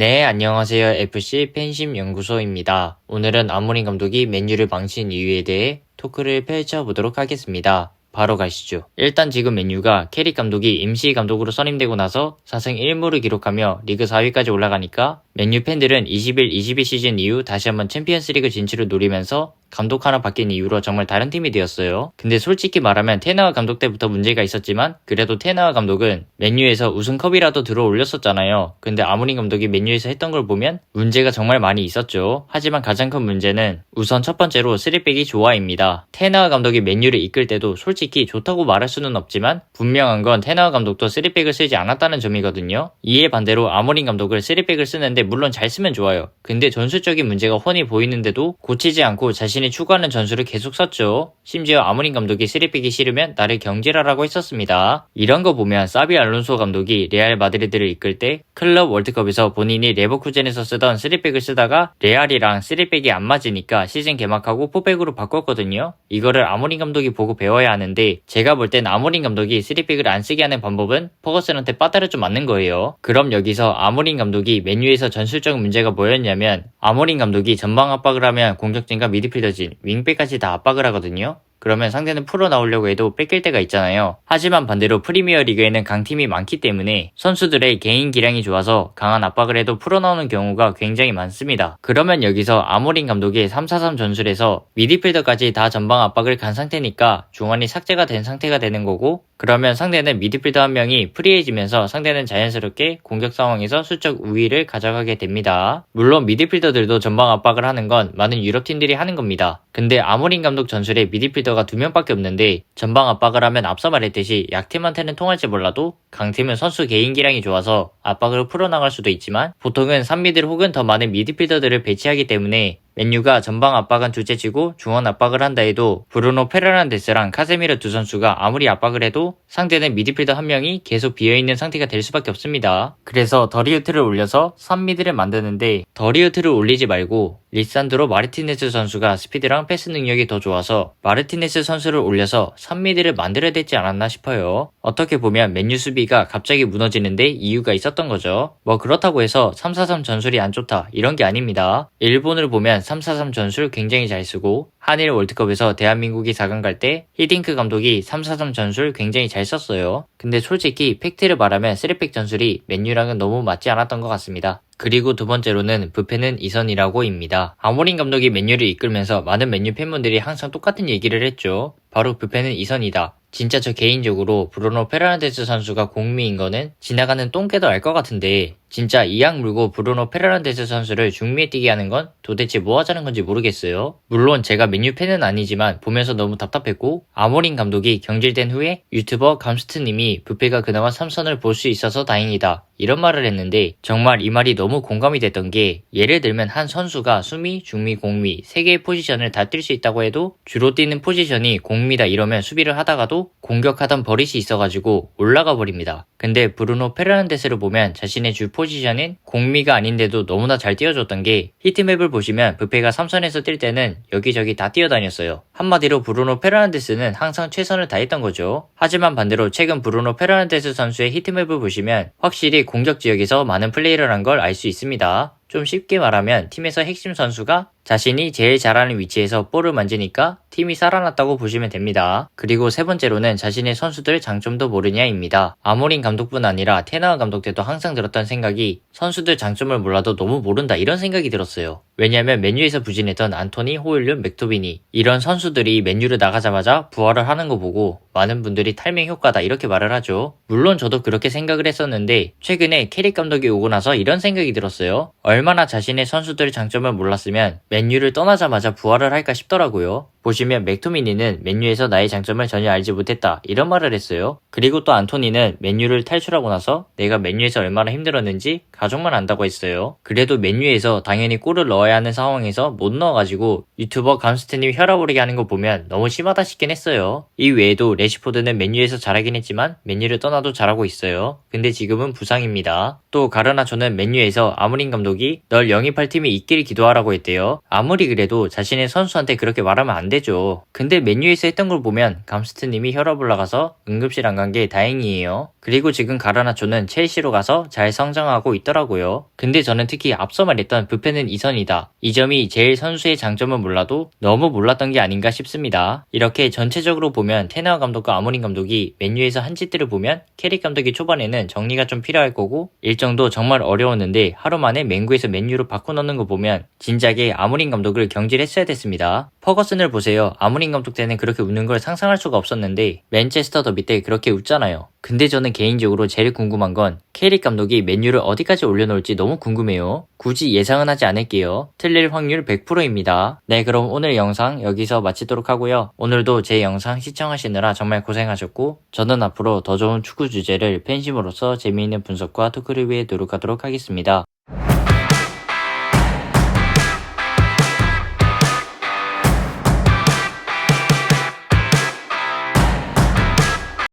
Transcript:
네, 안녕하세요. FC 팬심 연구소입니다. 오늘은 아모린 감독이 맨유를 망친 이유에 대해 토크를 펼쳐보도록 하겠습니다. 바로 가시죠. 일단 지금 맨유가 캐릭 감독이 임시 감독으로 선임되고 나서 4승 1무를 기록하며 리그 4위까지 올라가니까 맨유 팬들은 21-22 시즌 이후 다시 한번 챔피언스리그 진출을 노리면서 감독 하나 바뀐 이후로 정말 다른 팀이 되었어요. 근데 솔직히 말하면 테너와 감독 때부터 문제가 있었지만 그래도 테너와 감독은 맨유에서 우승컵이라도 들어 올렸었잖아요. 근데 아모린 감독이 맨유에서 했던 걸 보면 문제가 정말 많이 있었죠. 하지만 가장 큰 문제는 우선 첫 번째로 3백이 조화입니다. 테너와 감독이 맨유를 이끌 때도 솔직히 좋다고 말할 수는 없지만 분명한 건 테너와 감독도 3백을 쓰지 않았다는 점이거든요. 이에 반대로 아모린 감독을 3백을 쓰는데 물론 잘 쓰면 좋아요. 근데 전술적인 문제가 훤히 보이는데도 고치지 않고 자신이 추구하는 전술을 계속 썼죠. 심지어 아모린 감독이 3백이 싫으면 나를 경질하라고 했었습니다. 이런 거 보면 사비 알론소 감독이 레알 마드리드를 이끌 때 클럽 월드컵에서 본인이 레버쿠젠에서 쓰던 3백을 쓰다가 레알이랑 3백이 안 맞으니까 시즌 개막하고 4백으로 바꿨거든요. 이거를 아모린 감독이 보고 배워야 하는데 제가 볼 땐 아모린 감독이 3백을 안 쓰게 하는 방법은 퍼거슨한테 빠따를 좀 맞는 거예요. 그럼 여기서 아모린 감독이 맨유에서 전술적 문제가 뭐였냐면 아모린 감독이 전방 압박을 하면 공격진과 미드필더진, 윙백까지 다 압박을 하거든요. 그러면 상대는 풀어 나오려고 해도 뺏길 때가 있잖아요. 하지만 반대로 프리미어 리그에는 강팀이 많기 때문에 선수들의 개인 기량이 좋아서 강한 압박을 해도 풀어 나오는 경우가 굉장히 많습니다. 그러면 여기서 아모린 감독의 3-4-3 전술에서 미드필더까지 다 전방 압박을 간 상태니까 중원이 삭제가 된 상태가 되는 거고, 그러면 상대는 미드필더 한 명이 프리해지면서 상대는 자연스럽게 공격 상황에서 수적 우위를 가져가게 됩니다. 물론 미드필더들도 전방 압박을 하는 건 많은 유럽팀들이 하는 겁니다. 근데 아모린 감독 전술에 미드필더가 2명밖에 없는데 전방 압박을 하면 앞서 말했듯이 약팀한테는 통할지 몰라도 강팀은 선수 개인 기량이 좋아서 압박을 풀어나갈 수도 있지만 보통은 3미들 혹은 더 많은 미드필더들을 배치하기 때문에 맨유가 전방 압박은 둘째치고 중원 압박을 한다 해도 브루노 페르난데스랑 카세미르 두 선수가 아무리 압박을 해도 상대는 미드필더 한 명이 계속 비어있는 상태가 될 수밖에 없습니다. 그래서 더리우트를 올려서 3미드를 만드는데 더리우트를 올리지 말고 리산드로 마르티네스 선수가 스피드랑 패스 능력이 더 좋아서 마르티네스 선수를 올려서 3미드를 만들어야 되지 않았나 싶어요. 어떻게 보면 맨유 수비가 갑자기 무너지는데 이유가 있었던 거죠. 뭐 그렇다고 해서 3-4-3 전술이 안 좋다 이런 게 아닙니다. 일본을 보면 3-4-3 전술 굉장히 잘 쓰고 한일 월드컵에서 대한민국이 4강 갈 때 히딩크 감독이 3-4-3 전술 굉장히 잘 썼어요. 근데 솔직히 팩트를 말하면 3백 전술이 맨유랑은 너무 맞지 않았던 것 같습니다. 그리고 두 번째로는 부패는 이선이라고입니다. 아모린 감독이 맨유를 이끌면서 많은 맨유 팬분들이 항상 똑같은 얘기를 했죠. 바로 부패는 이선이다. 진짜 저 개인적으로 브루노 페르난데스 선수가 공미인 거는 지나가는 똥개도 알 것 같은데 진짜 이악 물고 브루노 페르난데스 선수를 중미에 뛰게 하는 건 도대체 뭐 하자는 건지 모르겠어요. 물론 제가 맨유 팬은 아니지만 보면서 너무 답답했고 아모린 감독이 경질된 후에 유튜버 감스트님이 부패가 그나마 삼선을 볼 수 있어서 다행이다 이런 말을 했는데 정말 이 말이 너무 공감이 됐던 게 예를 들면 한 선수가 수미, 중미, 공미 3개의 포지션을 다 뛸 수 있다고 해도 주로 뛰는 포지션이 공미다 이러면 수비를 하다가도 공격하던 버릇이 있어가지고 올라가 버립니다. 근데 브루노 페르난데스를 보면 자신의 주 포지션인 공미가 아닌데도 너무나 잘 뛰어줬던 게 히트맵을 보시면 부페가 3선에서 뛸 때는 여기저기 다 뛰어다녔어요. 한마디로 브루노 페르난데스는 항상 최선을 다했던 거죠. 하지만 반대로 최근 브루노 페르난데스 선수의 히트맵을 보시면 확실히 공격 지역에서 많은 플레이를 한 걸 알 수 있습니다. 좀 쉽게 말하면 팀에서 핵심 선수가 자신이 제일 잘하는 위치에서 볼을 만지니까 팀이 살아났다고 보시면 됩니다. 그리고 세 번째로는 자신의 선수들 장점도 모르냐입니다. 아모린 감독뿐 아니라 테너와 감독 때도 항상 들었던 생각이 선수들 장점을 몰라도 너무 모른다 이런 생각이 들었어요. 왜냐면 맨유에서 부진했던 안토니, 호일륜, 맥토비니 이런 선수들이 맨유를 나가자마자 부활을 하는 거 보고 많은 분들이 탈명 효과다 이렇게 말을 하죠. 물론 저도 그렇게 생각을 했었는데 최근에 캐릭 감독이 오고 나서 이런 생각이 들었어요. 얼마나 자신의 선수들의 장점을 몰랐으면 맨유를 떠나자마자 부활을 할까 싶더라고요. 보시면 맥토미니는 맨유에서 나의 장점을 전혀 알지 못했다 이런 말을 했어요. 그리고 또 안토니는 맨유를 탈출하고 나서 내가 맨유에서 얼마나 힘들었는지 가족만 안다고 했어요. 그래도 맨유에서 당연히 골을 넣어야 하는 상황에서 못 넣어가지고 유튜버 감스트님 혈압 오르게 하는 거 보면 너무 심하다 싶긴 했어요. 이 외에도 레시포드는 맨유에서 잘하긴 했지만 맨유를 떠나도 잘하고 있어요. 근데 지금은 부상입니다. 또 가르나초는 맨유에서 아모린 감독이 널 영입할 팀이 있길 기도하라고 했대요. 아무리 그래도 자신의 선수한테 그렇게 말하면 안 되죠. 근데 맨유에서 했던 걸 보면 감스트님이 혈압 올라가서 응급실 안 간 게 다행이에요. 그리고 지금 가라나초는 첼시로 가서 잘 성장하고 있더라고요. 근데 저는 특히 앞서 말했던 부패는 이선이다. 이 점이 제일 선수의 장점은 몰라도 너무 몰랐던 게 아닌가 싶습니다. 이렇게 전체적으로 보면 테너어 감독과 아모린 감독이 맨유에서 한 짓들을 보면 캐릭 감독이 초반에는 정리가 좀 필요할 거고 일정도 정말 어려웠는데 하루 만에 맹구에서 맨유로 바꿔놓는 거 보면 진작에 아모린 감독을 경질했어야 됐습니다. 퍼거슨을 보세요. 아모린 감독 때는 그렇게 웃는 걸 상상할 수가 없었는데 맨체스터 더비 때 그렇게 웃잖아요. 근데 저는 개인적으로 제일 궁금한 건 캐릭 감독이 맨유를 어디까지 올려놓을지 너무 궁금해요. 굳이 예상은 하지 않을게요. 틀릴 확률 100%입니다. 네, 그럼 오늘 영상 여기서 마치도록 하고요. 오늘도 제 영상 시청하시느라 정말 고생하셨고 저는 앞으로 더 좋은 축구 주제를 팬심으로서 재미있는 분석과 토크를 위해 노력하도록 하겠습니다.